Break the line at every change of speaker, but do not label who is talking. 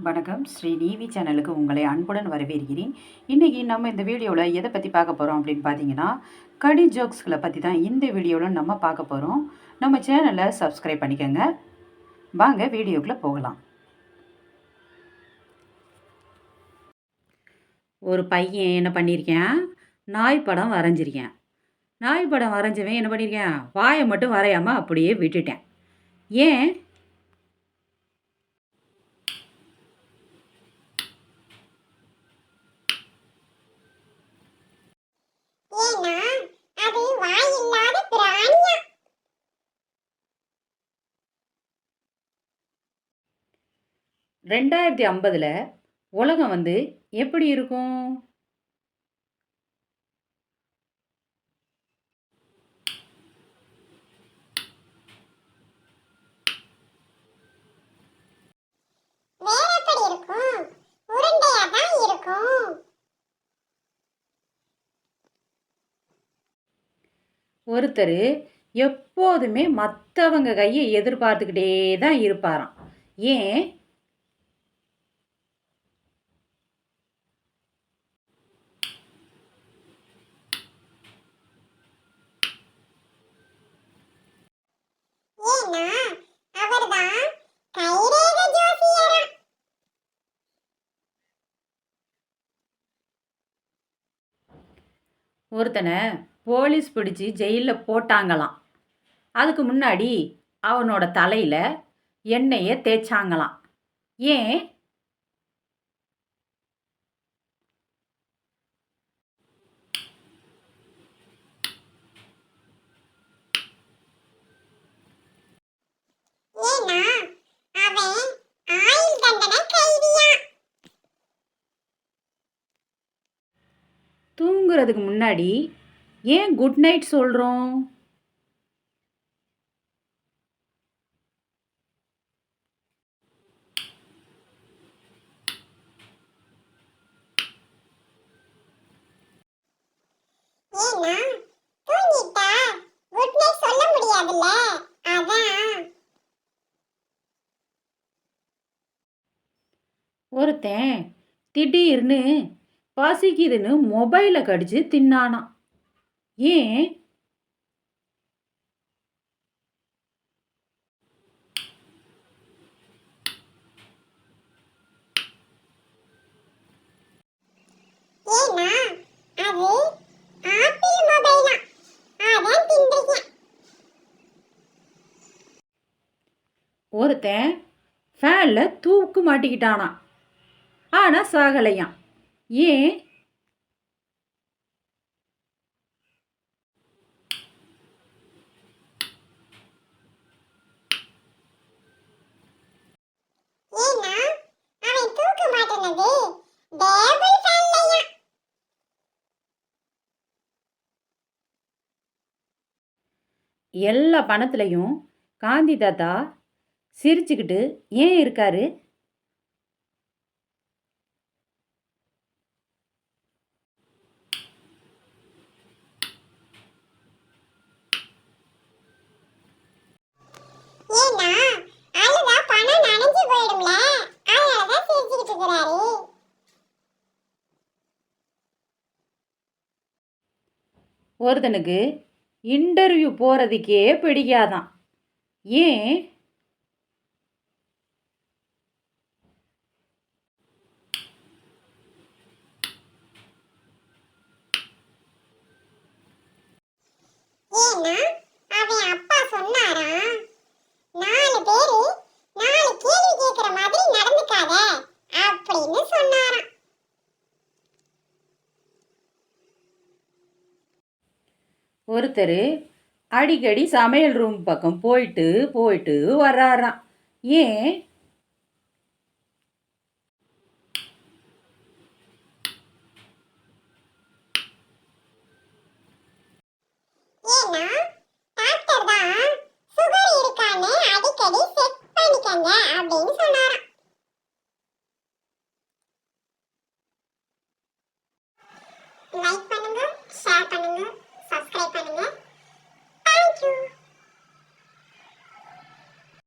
வணக்கம். ஸ்ரீ நீவி சேனலுக்கு உங்களை அன்புடன் வரவேற்கிறேன். இன்றைக்கி நம்ம இந்த வீடியோவில் எதை பற்றி பார்க்க போகிறோம் அப்படின்னு பார்த்தீங்கன்னா, கடி ஜோக்ஸ்களை பற்றி தான் இந்த வீடியோவில் நம்ம பார்க்க போகிறோம். நம்ம சேனலை சப்ஸ்கிரைப் பண்ணிக்கோங்க. வாங்க வீடியோக்குள்ளே போகலாம். ஒரு பையன் என்ன பண்ணியிருக்கேன், நாய் படம் வரைஞ்சிருக்கேன். நாய் படம் வரைஞ்சவன் என்ன பண்ணியிருக்கேன், வாயை மட்டும் வரையாமல் அப்படியே விட்டுட்டேன். ஏன்?
ஏன்னா அது வாயில்லாத பிராணியா.
2050 உலகம் எப்படி இருக்கும்?
வேற எப்படி இருக்கும்? உருண்டையா தான் இருக்கும்.
ஒருத்தர் எப்போதுமே மற்றவங்க கையை எதிர்பார்த்துக்கிட்டே தான் இருப்பாராம். ஏன்?
ஏன்னா அவர்தான் கைரேக ஜோசியரா.
ஒருத்தனை போலீஸ் பிடிச்சி ஜெயிலில் போட்டாங்களாம். அதுக்கு முன்னாடி அவனோட தலையில் எண்ணெயை தேய்ச்சாங்களாம். ஏன்?
ஏன்னா அவன் ஆயுள் தண்டனை கைதியா.
தூங்குறதுக்கு முன்னாடி ஏன் குட் நைட் சொல்கிறோம்?
ஏன்னா தூங்கிட்டா குட் நைட் சொல்ல முடியாதுல்ல, அதான்.
ஒருத்தன் திடீர்னு பசிக்குதுன்னு மொபைலை கடிச்சு தின்னானாம். ஏன்?
ஏன்னா அது ஆப்பிள் மொபைலா, அதான் தின்றிருக்கேன்.
ஒருத்தன் ஃபேனில் தூக்கு மாட்டிக்கிட்டானாம். ஆனால் சாகலையாம். ஏன்?
ஏன்னா அவன் தூக்க மாட்டேனது டேபிள் ஃபேன்லயா.
எல்லா பணத்துலையும் காந்தி தாத்தா சிரிச்சுக்கிட்டு ஏன் இருக்காரு?
ஏன்னா அழுதா பணம் நனைஞ்சு போயிடும்ல, அதனாலதான் சிரிச்சுக்கிட்டு இருக்கிறாரு.
ஒருத்தனுக்கு இன்டர்வியூ போகிறதுக்கே பிடிக்காதான். ஏன்?
ஏன்னா அவன் அப்பா சொன்னாராம், 4 பேரு 4 கேள்வி கேட்கிற மாதிரி நடந்துக்காத அப்படின்னு சொன்னாராம்.
ஒருத்தர் அடிக்கடி சமையல் ரூம் பக்கம் போயிட்டு போயிட்டு வர்றாராம். ஏன்?
ஏன்னா டாக்டர் தான் சுகர் இருக்கான்னு அடிக்கடி செக் பண்ணிக்கங்க அப்படின்னு சொன்னாராம். லைக் பண்ணுங்க, ஷேர் பண்ணுங்க, சப்ஸ்கிரைப் பண்ணுங்க. தேங்க்யூ.